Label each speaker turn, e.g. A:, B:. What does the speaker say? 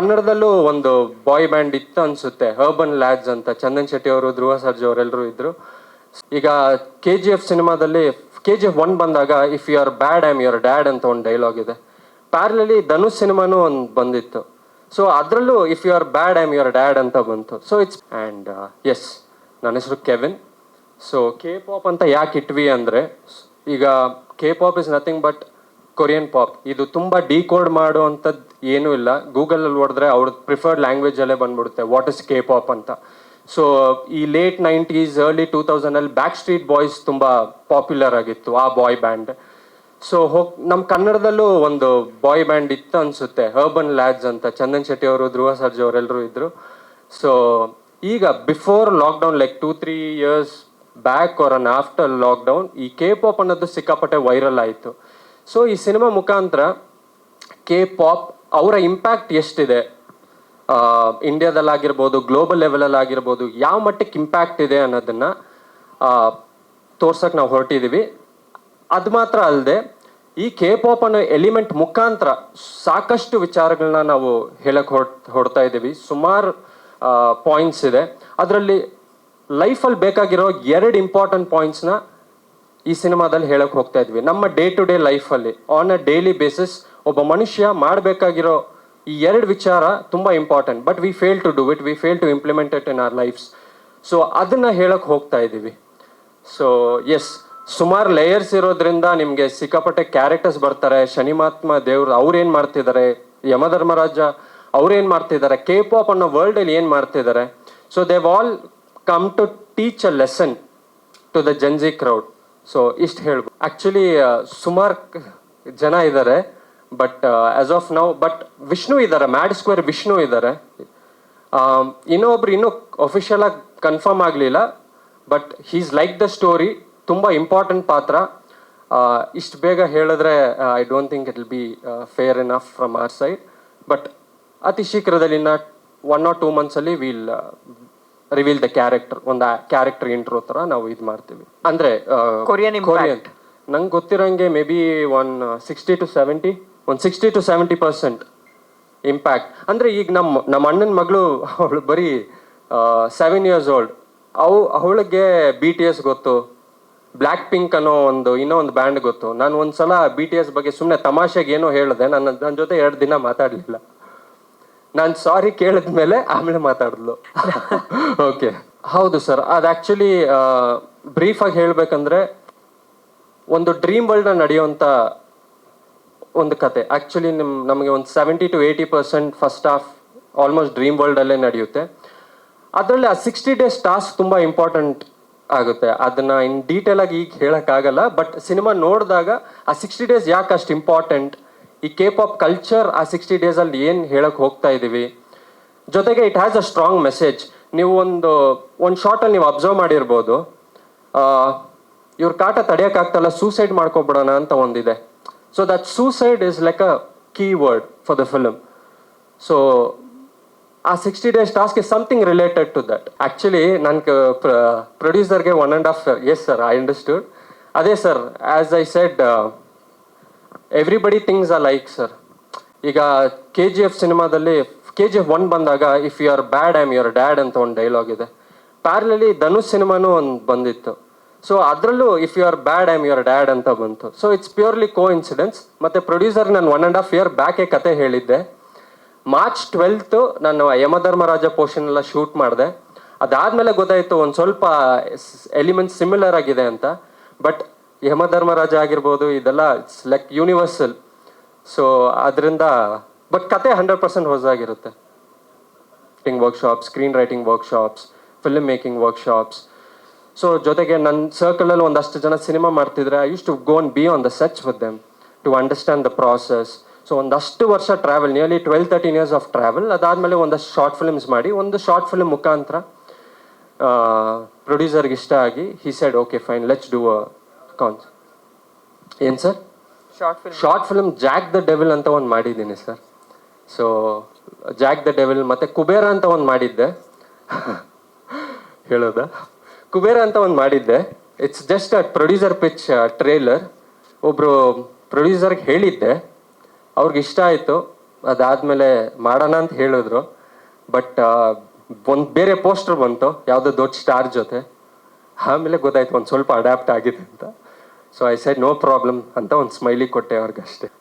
A: ಕನ್ನಡದಲ್ಲೂ ಒಂದು ಬಾಯ್ ಬ್ಯಾಂಡ್ ಇತ್ತು ಅನ್ಸುತ್ತೆ, ಹರ್ಬನ್ ಲ್ಯಾಡ್ಸ್ ಅಂತ. ಚಂದನ್ ಶೆಟ್ಟಿ ಅವರು, ಧ್ರುವ ಸರ್ಜಾ ಅವರೆಲ್ಲರೂ ಇದ್ರು. ಈಗ KGF ಸಿನಿಮಾದಲ್ಲಿ KGF 1 ಬಂದಾಗ if you are bad I am your dad ಅಂತ ಒಂದು ಡೈಲಾಗ್ ಇದೆ. ಪ್ಯಾರಲಲ್ಲಿ ಧನುಷ್ ಸಿನಿಮಾನು ಒಂದು ಬಂದಿತ್ತು. ಸೊ ಅದರಲ್ಲೂ if you are bad I am your dad ಅಂತ ಬಂತು. ಸೊ ಇಟ್ಸ್ ಆ್ಯಂಡ್ ಎಸ್, ನನ್ನ ಹೆಸರು ಕೆವಿನ್. ಸೊ K-pop ಅಂತ ಯಾಕೆ ಇಟ್ವಿ ಅಂದರೆ, ಈಗ K-pop is nothing but Korean pop. ಇದು ತುಂಬ ಡಿಕೋಡ್ ಮಾಡುವಂಥದ್ದು ಏನೂ ಇಲ್ಲ. ಗೂಗಲಲ್ಲಿ ಹೊಡೆದ್ರೆ ಅವ್ರದ್ದು ಪ್ರಿಫರ್ಡ್ ಲ್ಯಾಂಗ್ವೇಜಲ್ಲೇ ಬಂದ್ಬಿಡುತ್ತೆ ವಾಟ್ ಇಸ್ K-pop ಅಂತ. ಸೊ ಈ late 90s early 2000 back street boys ತುಂಬ ಪಾಪ್ಯುಲರ್ ಆಗಿತ್ತು, ಆ ಬಾಯ್ ಬ್ಯಾಂಡ್. ಸೊ ನಮ್ಮ ಕನ್ನಡದಲ್ಲೂ ಒಂದು ಬಾಯ್ ಬ್ಯಾಂಡ್ ಇತ್ತು ಅನ್ಸುತ್ತೆ, ಹರ್ಬನ್ ಲ್ಯಾಡ್ಸ್ ಅಂತ. ಚಂದನ್ ಶೆಟ್ಟಿ ಅವರು, ಧ್ರುವ ಸರ್ಜಾ ಅವರೆಲ್ಲರೂ ಇದ್ರು. ಸೊ ಈಗ before lockdown, like 2-3 years back or on after lockdown, ಈ K-pop ಅನ್ನೋದು ಸಿಕ್ಕಾಪಟ್ಟೆ ವೈರಲ್ ಆಯಿತು. ಸೊ ಈ ಸಿನಿಮಾ ಮುಖಾಂತರ K-pop ಅವರ ಇಂಪ್ಯಾಕ್ಟ್ ಎಷ್ಟಿದೆ, ಇಂಡಿಯಾದಲ್ಲಾಗಿರ್ಬೋದು, ಗ್ಲೋಬಲ್ ಲೆವೆಲಲ್ಲಿ ಆಗಿರ್ಬೋದು, ಯಾವ ಮಟ್ಟಕ್ಕೆ ಇಂಪ್ಯಾಕ್ಟ್ ಇದೆ ಅನ್ನೋದನ್ನು ತೋರ್ಸಕ್ಕೆ ನಾವು ಹೊರಟಿದ್ದೀವಿ. ಅದು ಮಾತ್ರ ಅಲ್ಲದೆ ಈ K-pop ಅನ್ನೋ ಎಲಿಮೆಂಟ್ ಮುಖಾಂತರ ಸಾಕಷ್ಟು ವಿಚಾರಗಳನ್ನ ನಾವು ಹೇಳಕ್ಕೆ ಹೊಡ್ತಾ ಇದ್ದೀವಿ. ಸುಮಾರು ಪಾಯಿಂಟ್ಸ್ ಇದೆ. ಅದರಲ್ಲಿ ಲೈಫಲ್ಲಿ ಬೇಕಾಗಿರೋ 2 ಇಂಪಾರ್ಟೆಂಟ್ ಪಾಯಿಂಟ್ಸ್ನ ಈ ಸಿನಿಮಾದಲ್ಲಿ ಹೇಳಕ್ಕೆ ಹೋಗ್ತಾ ಇದ್ವಿ. ನಮ್ಮ ಡೇ ಟು ಡೇ ಲೈಫಲ್ಲಿ ಆನ್ ಅ ಡೈಲಿ ಬೇಸಿಸ್ ಒಬ್ಬ ಮನುಷ್ಯ ಮಾಡಬೇಕಾಗಿರೋ ಈ 2 ವಿಚಾರ ತುಂಬ important. But we fail to do it, we fail to implement it in our lives. So ಅದನ್ನು ಹೇಳಕ್ಕೆ ಹೋಗ್ತಾ ಇದ್ದೀವಿ. ಸೊ ಎಸ್, ಸುಮಾರು ಲೇಯರ್ಸ್ ಇರೋದ್ರಿಂದ ನಿಮಗೆ ಸಿಕ್ಕಾಪಟ್ಟೆ ಕ್ಯಾರೆಕ್ಟರ್ಸ್ ಬರ್ತಾರೆ. ಶನಿಮಾತ್ಮ ದೇವ್ರು ಅವ್ರೇನು ಮಾಡ್ತಿದ್ದಾರೆ, ಯಮಧರ್ಮರಾಜ ಅವ್ರೇನು ಮಾಡ್ತಿದ್ದಾರೆ, K-pop ಅನ್ನೋ ವರ್ಲ್ಡಲ್ಲಿ ಏನು ಮಾಡ್ತಿದ್ದಾರೆ. So they've all come to teach a lesson to the Gen Z crowd. So ಇಷ್ಟು ಹೇಳ್ಬೋದು. ಆ್ಯಕ್ಚುಲಿ ಸುಮಾರು ಜನ ಇದ್ದಾರೆ, but as of now but Vishnu ಇದ್ದಾರೆ, ಮ್ಯಾಡ್ ಸ್ಕ್ವೇರ್ ವಿಷ್ಣು ಇದ್ದಾರೆ. ಇನ್ನೂ ಅಫಿಷಿಯಲ್ ಆಗಿ ಕನ್ಫರ್ಮ್ ಆಗಲಿಲ್ಲ, but he's like the story. ತುಂಬ ಇಂಪಾರ್ಟೆಂಟ್ ಪಾತ್ರ. ಇಷ್ಟು ಬೇಗ ಹೇಳಿದ್ರೆ I don't think it will be fair enough from our side. But ಅತಿ ಶೀಘ್ರದಲ್ಲಿ ಇನ್ನು 1 or 2 months will reveal the character. ಒಂದು ಕ್ಯಾರೆಕ್ಟರ್ ಇಂಟ್ರೋ ಥರ ನಾವು ಇದು ಮಾಡ್ತೀವಿ. ಅಂದರೆ ಕೊರಿಯನ್ ನಂಗೆ ಗೊತ್ತಿರೋಂಗೆ ಮೇ ಬಿ 60 to 70% ಇಂಪ್ಯಾಕ್ಟ್. ಅಂದರೆ ಈಗ ನಮ್ಮ ಅಣ್ಣನ ಮಗಳು, ಅವಳು ಬರೀ 7 years old. ಅವಳಿಗೆ BTS ಗೊತ್ತು, ಬ್ಲ್ಯಾಕ್ ಪಿಂಕ್ ಅನ್ನೋ ಇನ್ನೂ ಒಂದು ಬ್ಯಾಂಡ್ ಗೊತ್ತು. ನಾನು ಒಂದ್ಸಲ BTS ಬಗ್ಗೆ ಸುಮ್ಮನೆ ತಮಾಷೆಗೆ ಏನೋ ಹೇಳಿದೆ. ನನ್ನ ಜೊತೆ 2 ದಿನ ಮಾತಾಡಲಿಲ್ಲ. ನಾನು ಸಾರಿ ಕೇಳಿದ್ಮೇಲೆ ಆಮೇಲೆ ಮಾತಾಡಿದ್ಲು. ಓಕೆ, ಹೌದು ಸರ್. ಅದು ಆ್ಯಕ್ಚುಲಿ ಬ್ರೀಫಾಗಿ ಹೇಳಬೇಕಂದ್ರೆ ಒಂದು ಡ್ರೀಮ್ ವರ್ಲ್ಡ್ ನಡೆಯುವಂಥ ಒಂದು ಕತೆ. ಆ್ಯಕ್ಚುಲಿ ನಮಗೆ ಒಂದು 70 to 80% first half almost dream ವರ್ಲ್ಡಲ್ಲೇ ನಡೆಯುತ್ತೆ. ಅದರಲ್ಲಿ ಆ 60 days ಟಾಸ್ಕ್ ತುಂಬ ಇಂಪಾರ್ಟೆಂಟ್ ಆಗುತ್ತೆ. ಅದನ್ನು ಇನ್ ಡೀಟೇಲ್ ಆಗಿ ಈಗ ಹೇಳೋಕ್ಕಾಗಲ್ಲ. ಬಟ್ ಸಿನಿಮಾ ನೋಡಿದಾಗ ಆ 60 days ಯಾಕೆ ಅಷ್ಟು ಇಂಪಾರ್ಟೆಂಟ್, ಈ K-pop ಕಲ್ಚರ್ ಆ 60 days ಏನು ಹೇಳಕ್ಕೆ ಹೋಗ್ತಾ ಇದ್ದೀವಿ, ಜೊತೆಗೆ it has a strong message. ನೀವು ಒಂದು ಶಾರ್ಟಲ್ಲಿ ನೀವು ಅಬ್ಸರ್ವ್ ಮಾಡಿರ್ಬೋದು, ಇವ್ರ ಕಾಟ ತಡೆಯೋಕ್ಕಾಗ್ತಲ್ಲ, ಸೂಸೈಡ್ ಮಾಡ್ಕೊಬಿಡೋಣ ಅಂತ ಒಂದಿದೆ. So that suicide is like a key word for the film. So ಆ 60 days task is something related to that. Actually ನನ್ನ ಪ್ರೊಡ್ಯೂಸರ್ಗೆ 1.5 year. Yes sir, I understood. ಅದೇ sir, as I said, everybody things are like sir. ಈಗ KGF ಸಿನಿಮಾದಲ್ಲಿ KGF 1 ಬಂದಾಗ if you are bad I am your dad ಅಂತ ಒಂದು dialogue ಇದೆ. ಪ್ಯಾರಲಲ್ಲಿ ಧನುಷ್ ಸಿನಿಮಾನು ಒಂದು ಬಂದಿತ್ತು. ಸೊ ಅದರಲ್ಲೂ if you are bad I am your dad ಅಂತ ಬಂತು. So it's purely coincidence. ಮತ್ತು ಪ್ರೊಡ್ಯೂಸರ್ ನಾನು 1.5 year ಬ್ಯಾಕೆ ಕತೆ ಹೇಳಿದ್ದೆ. March 12th ನಾನು ಯಮಧರ್ಮರಾಜ ಪೋರ್ಷನ್ ಎಲ್ಲ ಶೂಟ್ ಮಾಡಿದೆ. ಅದಾದಮೇಲೆ ಗೊತ್ತಾಯಿತು ಒಂದು ಸ್ವಲ್ಪ ಎಲಿಮೆಂಟ್ಸ್ ಸಿಮಿಲರ್ ಆಗಿದೆ ಅಂತ. ಬಟ್ ಯಮಧರ್ಮರಾಜ ಆಗಿರ್ಬೋದು, ಇದೆಲ್ಲ ಇಟ್ಸ್ ಲೈಕ್ ಯೂನಿವರ್ಸಲ್. ಸೊ ಅದರಿಂದ ಬಟ್ ಕತೆ 100% ಹೊಸದಾಗಿರುತ್ತೆ. Workshops, screen writing workshops, film making workshops. So ಜೊತೆಗೆ ನನ್ನ ಸರ್ಕಲಲ್ಲಿ ಒಂದಷ್ಟು ಜನ ಸಿನಿಮಾ ಮಾಡ್ತಿದ್ರೆ I use to go and be on the sets with them to understand the process. So ಒಂದಷ್ಟು ವರ್ಷ travel, nearly 12-13 years of travel. ಅದಾದಮೇಲೆ ಒಂದಷ್ಟು ಶಾರ್ಟ್ ಫಿಲ್ಮ್ಸ್ ಮಾಡಿ, ಒಂದು ಶಾರ್ಟ್ ಫಿಲ್ಮ್ ಮುಖಾಂತರ ಪ್ರೊಡ್ಯೂಸರ್ಗೆ ಇಷ್ಟ ಆಗಿ he said okay fine let's do a concept. ಏನು sir? Short film Jack the Devil ಅಂತ ಒಂದು ಮಾಡಿದ್ದೀನಿ sir. So Jack the Devil ಮತ್ತು ಕುಬೇರ ಅಂತ ಒಂದು ಮಾಡಿದ್ದೆ. ಹೇಳೋದಾ? ಕುಬೇರ ಅಂತ ಒಂದು ಮಾಡಿದ್ದೆ. It's just a producer pitch trailer. ಒಬ್ಬರು ಪ್ರೊಡ್ಯೂಸರ್ಗೆ ಹೇಳಿದ್ದೆ, ಅವ್ರಿಗೆ ಇಷ್ಟ ಆಯಿತು. ಅದಾದಮೇಲೆ ಮಾಡೋಣ ಅಂತ ಹೇಳಿದ್ರು. ಬಟ್ ಒಂದು ಬೇರೆ ಪೋಸ್ಟರ್ ಬಂತು ಯಾವುದೋ ದೊಡ್ಡ ಸ್ಟಾರ್ ಜೊತೆ. ಆಮೇಲೆ ಗೊತ್ತಾಯ್ತು ಒಂದು ಸ್ವಲ್ಪ ಅಡ್ಯಾಪ್ಟ್ ಆಗಿದೆ ಅಂತ. So I said no problem ಅಂತ ಒಂದು ಸ್ಮೈಲಿ ಕೊಟ್ಟೆ ಅವ್ರಿಗೆ ಅಷ್ಟೇ.